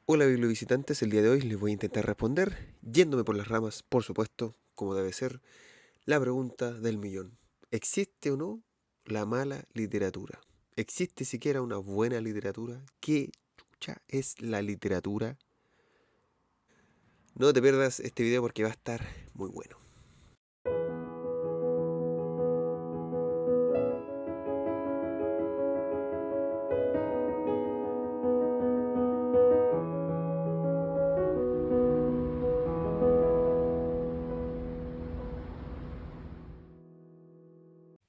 Hola bibliovisitantes, el día de hoy les voy a intentar responder, yéndome por las ramas, por supuesto, como debe ser, la pregunta del millón. ¿Existe o no la mala literatura? ¿Existe siquiera una buena literatura? ¿Qué chucha es la literatura? No te pierdas este video porque va a estar muy bueno.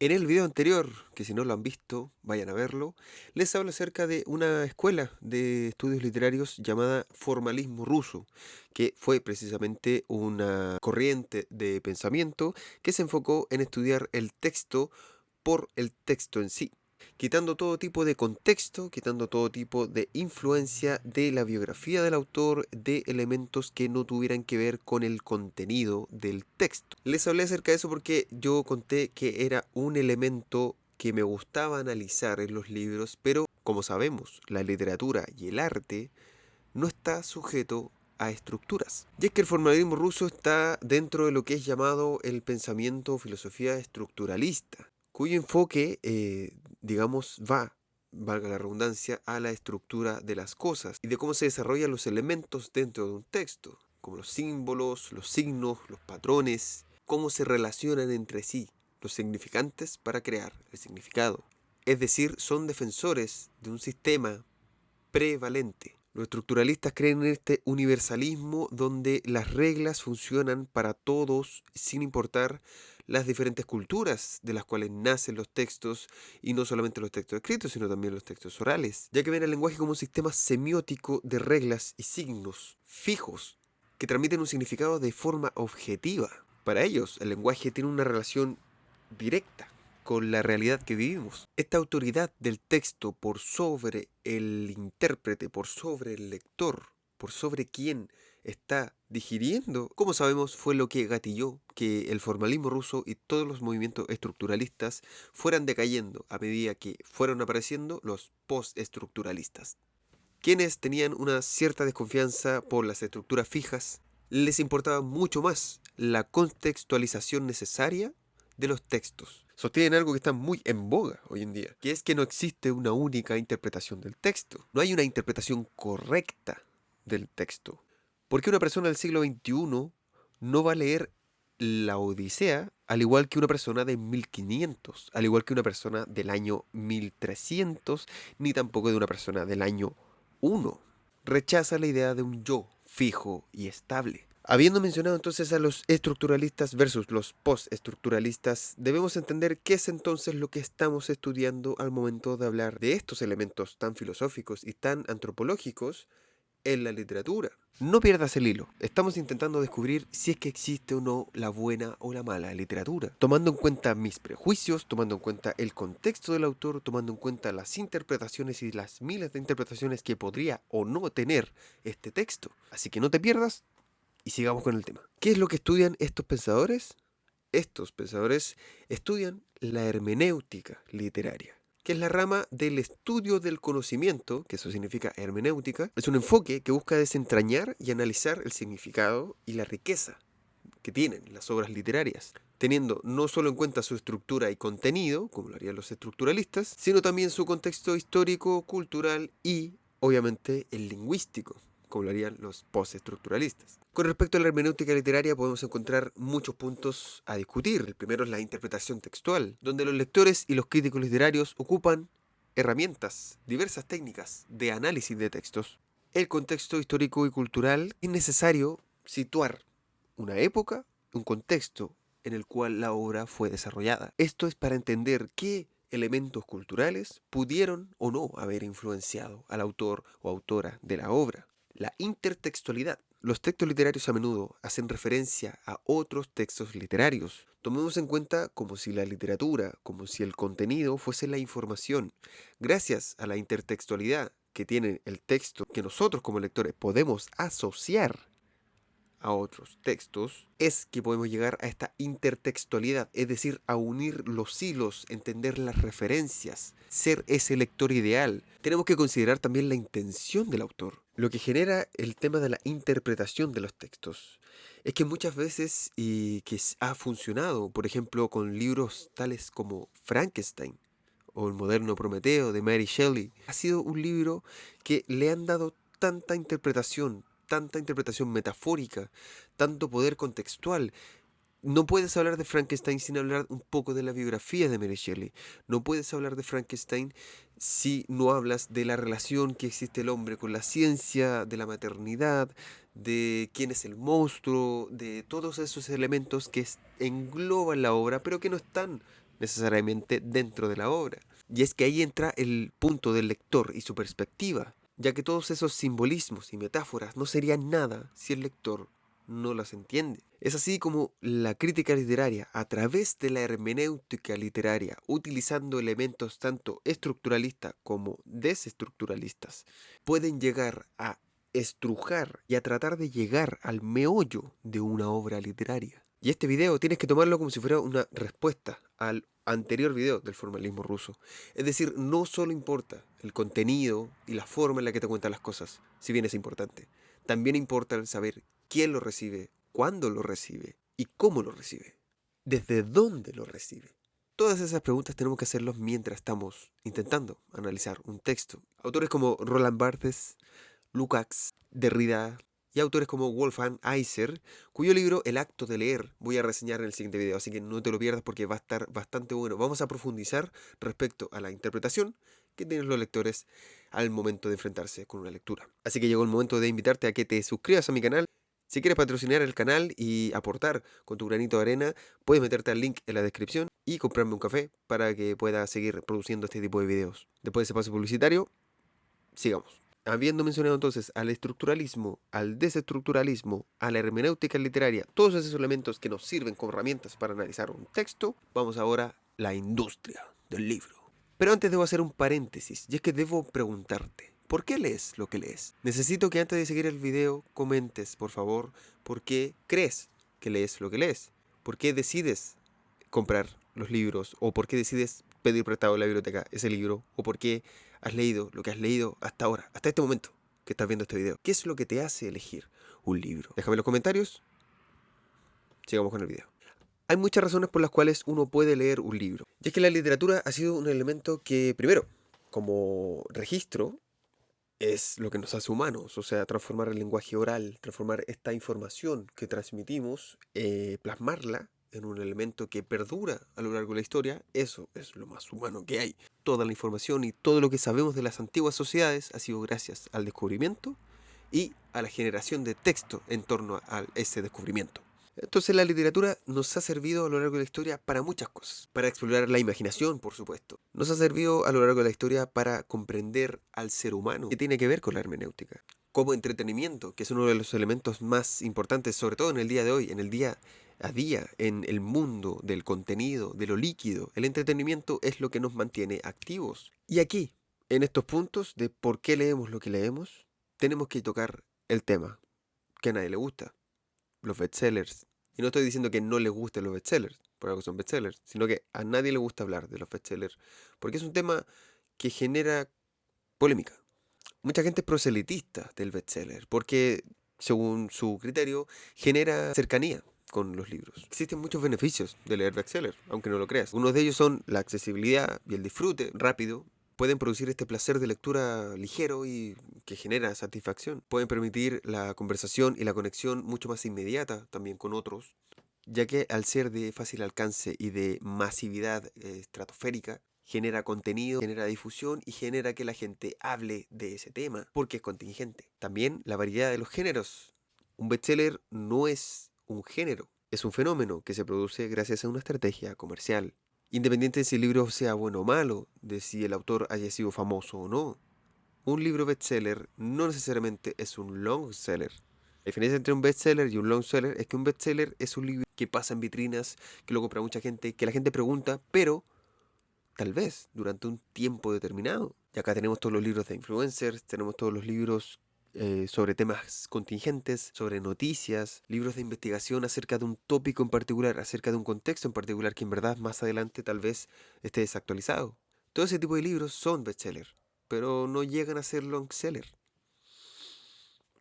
En el video anterior, que si no lo han visto, vayan a verlo, les hablo acerca de una escuela de estudios literarios llamada Formalismo Ruso, que fue precisamente una corriente de pensamiento que se enfocó en estudiar el texto por el texto en sí, quitando todo tipo de contexto, quitando todo tipo de influencia de la biografía del autor, de elementos que no tuvieran que ver con el contenido del texto. Les hablé acerca de eso porque yo conté que era un elemento que me gustaba analizar en los libros, pero como sabemos, la literatura y el arte no está sujeto a estructuras. Y es que el formalismo ruso está dentro de lo que es llamado el pensamiento o filosofía estructuralista, cuyo enfoque, digamos, valga la redundancia, a la estructura de las cosas y de cómo se desarrollan los elementos dentro de un texto, como los símbolos, los signos, los patrones, cómo se relacionan entre sí los significantes para crear el significado. Es decir, son defensores de un sistema prevalente. Los estructuralistas creen en este universalismo donde las reglas funcionan para todos sin importar las diferentes culturas de las cuales nacen los textos, y no solamente los textos escritos, sino también los textos orales, ya que ven el lenguaje como un sistema semiótico de reglas y signos fijos que transmiten un significado de forma objetiva. Para ellos, el lenguaje tiene una relación directa con la realidad que vivimos. Esta autoridad del texto por sobre el intérprete, por sobre el lector, por sobre quien está digiriendo, como sabemos, fue lo que gatilló que el formalismo ruso y todos los movimientos estructuralistas fueran decayendo a medida que fueron apareciendo los postestructuralistas. Quienes tenían una cierta desconfianza por las estructuras fijas, les importaba mucho más la contextualización necesaria de los textos. Sostienen algo que está muy en boga hoy en día, que es que no existe una única interpretación del texto. No hay una interpretación correcta del texto. Porque una persona del siglo XXI no va a leer la Odisea al igual que una persona de 1500, al igual que una persona del año 1300, ni tampoco de una persona del año 1. Rechaza la idea de un yo fijo y estable. Habiendo mencionado entonces a los estructuralistas versus los postestructuralistas, debemos entender qué es entonces lo que estamos estudiando al momento de hablar de estos elementos tan filosóficos y tan antropológicos en la literatura. No pierdas el hilo, estamos intentando descubrir si es que existe o no la buena o la mala literatura, tomando en cuenta mis prejuicios, tomando en cuenta el contexto del autor, tomando en cuenta las interpretaciones y las miles de interpretaciones que podría o no tener este texto. Así que no te pierdas y sigamos con el tema. ¿Qué es lo que estudian estos pensadores? Estos pensadores estudian la hermenéutica literaria, que es la rama del estudio del conocimiento, que eso significa hermenéutica. Es un enfoque que busca desentrañar y analizar el significado y la riqueza que tienen las obras literarias, teniendo no solo en cuenta su estructura y contenido, como lo harían los estructuralistas, sino también su contexto histórico, cultural y, obviamente, el lingüístico, como lo harían los postestructuralistas. Con respecto a la hermenéutica literaria podemos encontrar muchos puntos a discutir. El primero es la interpretación textual, donde los lectores y los críticos literarios ocupan herramientas, diversas técnicas de análisis de textos. El contexto histórico y cultural es necesario situar una época, un contexto en el cual la obra fue desarrollada. Esto es para entender qué elementos culturales pudieron o no haber influenciado al autor o autora de la obra. La intertextualidad. Los textos literarios a menudo hacen referencia a otros textos literarios. Tomemos en cuenta como si la literatura, como si el contenido fuese la información. Gracias a la intertextualidad que tiene el texto que nosotros como lectores podemos asociar a otros textos, es que podemos llegar a esta intertextualidad, es decir, a unir los hilos, entender las referencias, ser ese lector ideal. Tenemos que considerar también la intención del autor. Lo que genera el tema de la interpretación de los textos es que muchas veces y que ha funcionado, por ejemplo, con libros tales como Frankenstein o El moderno Prometeo de Mary Shelley, ha sido un libro que le han dado tanta interpretación metafórica, tanto poder contextual. No puedes hablar de Frankenstein sin hablar un poco de la biografía de Mary Shelley. No puedes hablar de Frankenstein si no hablas de la relación que existe el hombre con la ciencia, de la maternidad, de quién es el monstruo, de todos esos elementos que engloban la obra, pero que no están necesariamente dentro de la obra. Y es que ahí entra el punto del lector y su perspectiva, ya que todos esos simbolismos y metáforas no serían nada si el lector no las entiende. Es así como la crítica literaria, a través de la hermenéutica literaria, utilizando elementos tanto estructuralistas como desestructuralistas, pueden llegar a estrujar y a tratar de llegar al meollo de una obra literaria. Y este video tienes que tomarlo como si fuera una respuesta al anterior video del formalismo ruso. Es decir, no solo importa el contenido y la forma en la que te cuentan las cosas, si bien es importante. También importa el saber quién lo recibe, cuándo lo recibe y cómo lo recibe. Desde dónde lo recibe. Todas esas preguntas tenemos que hacerlos mientras estamos intentando analizar un texto. Autores como Roland Barthes, Lukács, Derrida y autores como Wolfgang Iser, cuyo libro El acto de leer voy a reseñar en el siguiente video, así que no te lo pierdas porque va a estar bastante bueno. Vamos a profundizar respecto a la interpretación que tienen los lectores al momento de enfrentarse con una lectura. Así que llegó el momento de invitarte a que te suscribas a mi canal. Si quieres patrocinar el canal y aportar con tu granito de arena, puedes meterte al link en la descripción y comprarme un café para que pueda seguir produciendo este tipo de videos. Después de ese paso publicitario, sigamos. Habiendo mencionado entonces al estructuralismo, al desestructuralismo, a la hermenéutica literaria, todos esos elementos que nos sirven como herramientas para analizar un texto, vamos ahora a la industria del libro. Pero antes debo hacer un paréntesis, y es que debo preguntarte, ¿por qué lees lo que lees? Necesito que antes de seguir el video comentes, por favor, por qué crees que lees lo que lees. ¿Por qué decides comprar los libros? ¿O por qué decides pedir prestado en la biblioteca ese libro? ¿O por qué has leído lo que has leído hasta ahora, hasta este momento que estás viendo este video? ¿Qué es lo que te hace elegir un libro? Déjame en los comentarios. Sigamos con el video. Hay muchas razones por las cuales uno puede leer un libro. Y es que la literatura ha sido un elemento que, primero, como registro, es lo que nos hace humanos. O sea, transformar el lenguaje oral, transformar esta información que transmitimos, plasmarla en un elemento que perdura a lo largo de la historia, eso es lo más humano que hay. Toda la información y todo lo que sabemos de las antiguas sociedades ha sido gracias al descubrimiento y a la generación de texto en torno a ese descubrimiento. Entonces la literatura nos ha servido a lo largo de la historia para muchas cosas. Para explorar la imaginación, por supuesto. Nos ha servido a lo largo de la historia para comprender al ser humano, que tiene que ver con la hermenéutica. Como entretenimiento, que es uno de los elementos más importantes, sobre todo en el día de hoy, en el día a día, en el mundo del contenido, de lo líquido. El entretenimiento es lo que nos mantiene activos. Y aquí, en estos puntos de por qué leemos lo que leemos, tenemos que tocar el tema que a nadie le gusta: los bestsellers. Y no estoy diciendo que no les gusten los bestsellers, por algo son bestsellers, sino que a nadie le gusta hablar de los bestsellers, porque es un tema que genera polémica. Mucha gente es proselitista del bestseller, porque, según su criterio, genera cercanía con los libros. Existen muchos beneficios de leer bestsellers, aunque no lo creas. Uno de ellos son la accesibilidad y el disfrute rápido. Pueden producir este placer de lectura ligero y que genera satisfacción. Pueden permitir la conversación y la conexión mucho más inmediata también con otros, ya que al ser de fácil alcance y de masividad estratosférica, genera contenido, genera difusión y genera que la gente hable de ese tema, porque es contingente. También la variedad de los géneros. Un bestseller no es un género, es un fenómeno que se produce gracias a una estrategia comercial. Independiente de si el libro sea bueno o malo, de si el autor haya sido famoso o no, un libro bestseller no necesariamente es un long seller. La diferencia entre un bestseller y un long seller es que un bestseller es un libro que pasa en vitrinas, que lo compra mucha gente, que la gente pregunta, pero tal vez durante un tiempo determinado. Y acá tenemos todos los libros de influencers, tenemos todos los libros sobre temas contingentes, sobre noticias, libros de investigación acerca de un tópico en particular, acerca de un contexto en particular que en verdad más adelante tal vez esté desactualizado. Todo ese tipo de libros son bestsellers, pero no llegan a ser long seller.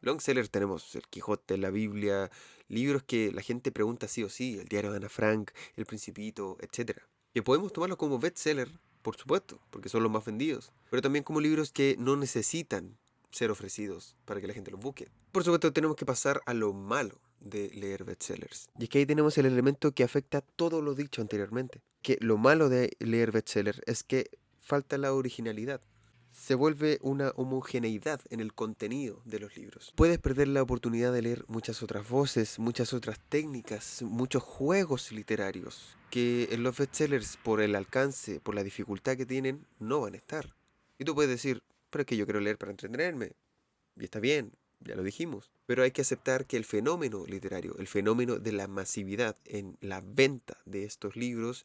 Long sellers tenemos El Quijote, la Biblia, libros que la gente pregunta sí o sí, el diario de Ana Frank, El Principito, etcétera. Que podemos tomarlos como bestseller, por supuesto, porque son los más vendidos, pero también como libros que no necesitan ser ofrecidos para que la gente los busque. Por supuesto, tenemos que pasar a lo malo de leer bestsellers. Y es que ahí tenemos el elemento que afecta todo lo dicho anteriormente. Que lo malo de leer bestsellers es que falta la originalidad. Se vuelve una homogeneidad en el contenido de los libros. Puedes perder la oportunidad de leer muchas otras voces, muchas otras técnicas, muchos juegos literarios que en los bestsellers, por el alcance, por la dificultad que tienen, no van a estar. Y tú puedes decir, pero es que yo quiero leer para entretenerme. Y está bien, ya lo dijimos. Pero hay que aceptar que el fenómeno literario, el fenómeno de la masividad en la venta de estos libros,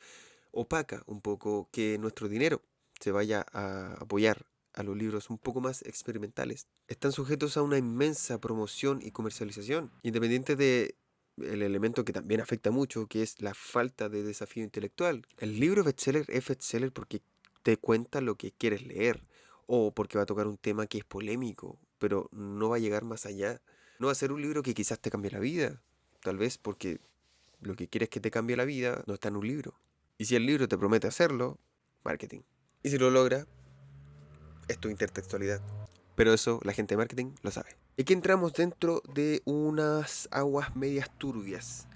opaca un poco que nuestro dinero se vaya a apoyar a los libros un poco más experimentales. Están sujetos a una inmensa promoción y comercialización, independiente de el elemento que también afecta mucho, que es la falta de desafío intelectual. El libro bestseller es bestseller porque te cuenta lo que quieres leer, o porque va a tocar un tema que es polémico, pero no va a llegar más allá. No va a ser un libro que quizás te cambie la vida, tal vez porque lo que quieres que te cambie la vida no está en un libro. Y si el libro te promete hacerlo, marketing. Y si lo logra, es tu intertextualidad. Pero eso la gente de marketing lo sabe. Y aquí entramos dentro de unas aguas medias turbias,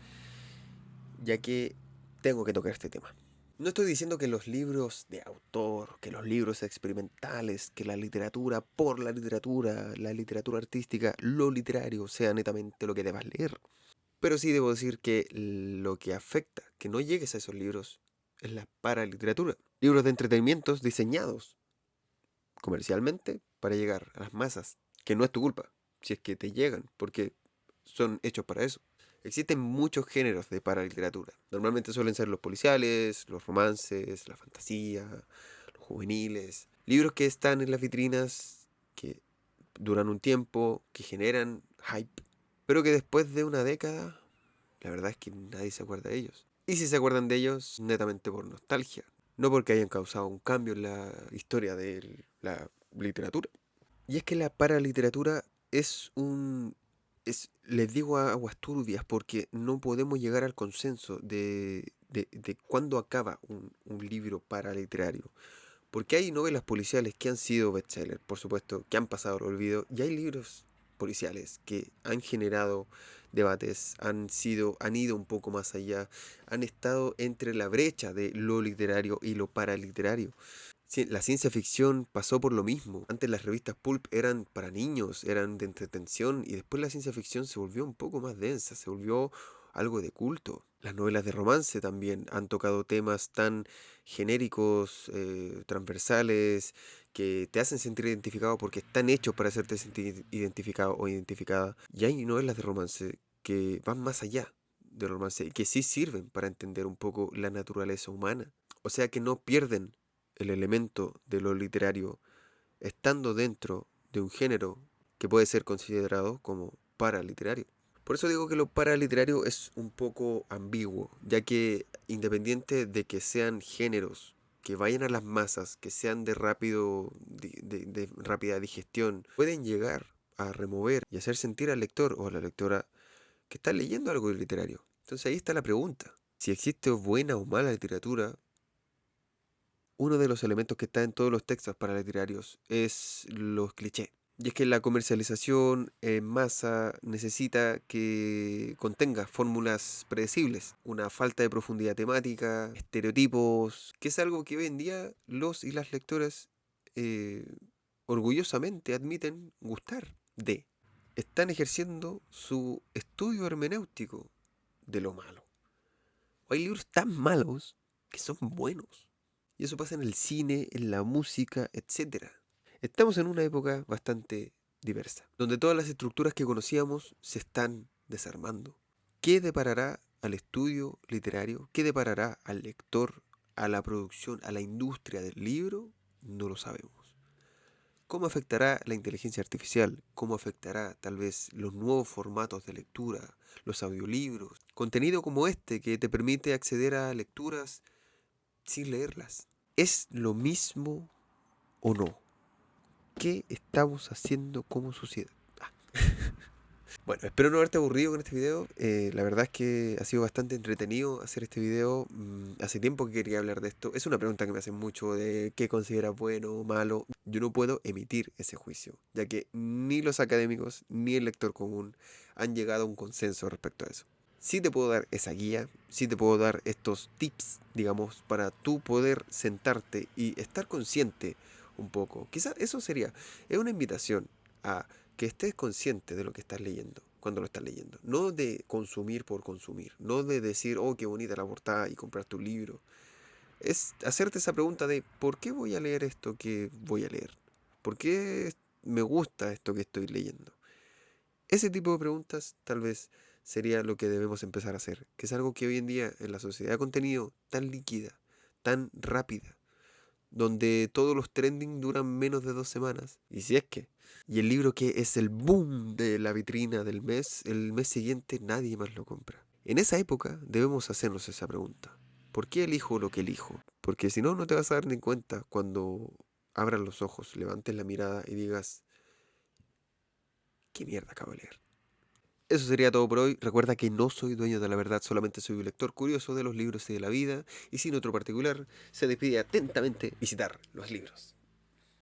ya que tengo que tocar este tema. No estoy diciendo que los libros de autor, que los libros experimentales, que la literatura por la literatura artística, lo literario sea netamente lo que debas leer. Pero sí debo decir que lo que afecta que no llegues a esos libros es la paraliteratura. Libros de entretenimientos diseñados comercialmente para llegar a las masas, que no es tu culpa, si es que te llegan, porque son hechos para eso. Existen muchos géneros de paraliteratura. Normalmente suelen ser los policiales, los romances, la fantasía, los juveniles. Libros que están en las vitrinas, que duran un tiempo, que generan hype, pero que después de una década, la verdad es que nadie se acuerda de ellos. Y si se acuerdan de ellos, netamente por nostalgia, no porque hayan causado un cambio en la historia de la literatura. Y es que la paraliteratura es un... les digo a aguas turbias porque no podemos llegar al consenso de cuándo acaba un libro paraliterario. Porque hay novelas policiales que han sido bestsellers, por supuesto, que han pasado al olvido, y hay libros policiales que han generado debates, han ido un poco más allá, han estado entre la brecha de lo literario y lo paraliterario. La ciencia ficción pasó por lo mismo. Antes las revistas pulp eran para niños, eran de entretención, y después la ciencia ficción se volvió un poco más densa, se volvió algo de culto. Las novelas de romance también han tocado temas tan genéricos, transversales, que te hacen sentir identificado porque están hechos para hacerte sentir identificado o identificada. Y hay novelas de romance que van más allá del romance y que sí sirven para entender un poco la naturaleza humana. O sea que no pierden el elemento de lo literario estando dentro de un género que puede ser considerado como paraliterario. Por eso digo que lo paraliterario es un poco ambiguo, ya que independiente de que sean géneros que vayan a las masas, que sean de de rápida digestión, pueden llegar a remover y hacer sentir al lector o a la lectora que está leyendo algo de literario. Entonces ahí está la pregunta. Si existe buena o mala literatura, uno de los elementos que está en todos los textos para literarios es los clichés. Y es que la comercialización en masa necesita que contenga fórmulas predecibles, una falta de profundidad temática, estereotipos, que es algo que hoy en día los y las lectoras eh, orgullosamente admiten gustar de. Están ejerciendo su estudio hermenéutico de lo malo. Hay libros tan malos que son buenos. Y eso pasa en el cine, en la música, etcétera. Estamos en una época bastante diversa, donde todas las estructuras que conocíamos se están desarmando. ¿Qué deparará al estudio literario? ¿Qué deparará al lector, a la producción, a la industria del libro? No lo sabemos. ¿Cómo afectará la inteligencia artificial? ¿Cómo afectará tal vez los nuevos formatos de lectura, los audiolibros? Contenido como este que te permite acceder a lecturas sin leerlas. ¿Es lo mismo o no? ¿Qué estamos haciendo como sociedad? Bueno, espero no haberte aburrido con este video. La verdad es que ha sido bastante entretenido hacer este video. Hace tiempo que quería hablar de esto. Es una pregunta que me hacen mucho de qué consideras bueno o malo. Yo no puedo emitir ese juicio, ya que ni los académicos ni el lector común han llegado a un consenso respecto a eso. Sí te puedo dar esa guía, sí te puedo dar estos tips, digamos, para tú poder sentarte y estar consciente un poco. Quizás eso sería, es una invitación a que estés consciente de lo que estás leyendo cuando lo estás leyendo. No de consumir por consumir, no de decir, oh, qué bonita la portada y comprar tu libro. Es hacerte esa pregunta de, ¿por qué voy a leer esto que voy a leer? ¿Por qué me gusta esto que estoy leyendo? Ese tipo de preguntas tal vez sería lo que debemos empezar a hacer, que es algo que hoy en día en la sociedad de contenido tan líquida, tan rápida, donde todos los trending duran menos de 2 semanas, y si es que, y el libro que es el boom de la vitrina del mes, el mes siguiente nadie más lo compra. En esa época debemos hacernos esa pregunta. ¿Por qué elijo lo que elijo? Porque si no, no te vas a dar ni cuenta cuando abras los ojos, levantes la mirada y digas, ¿qué mierda acabo de leer? Eso sería todo por hoy. Recuerda que no soy dueño de la verdad, solamente soy un lector curioso de los libros y de la vida, y sin otro particular, se despide atentamente visitar los libros.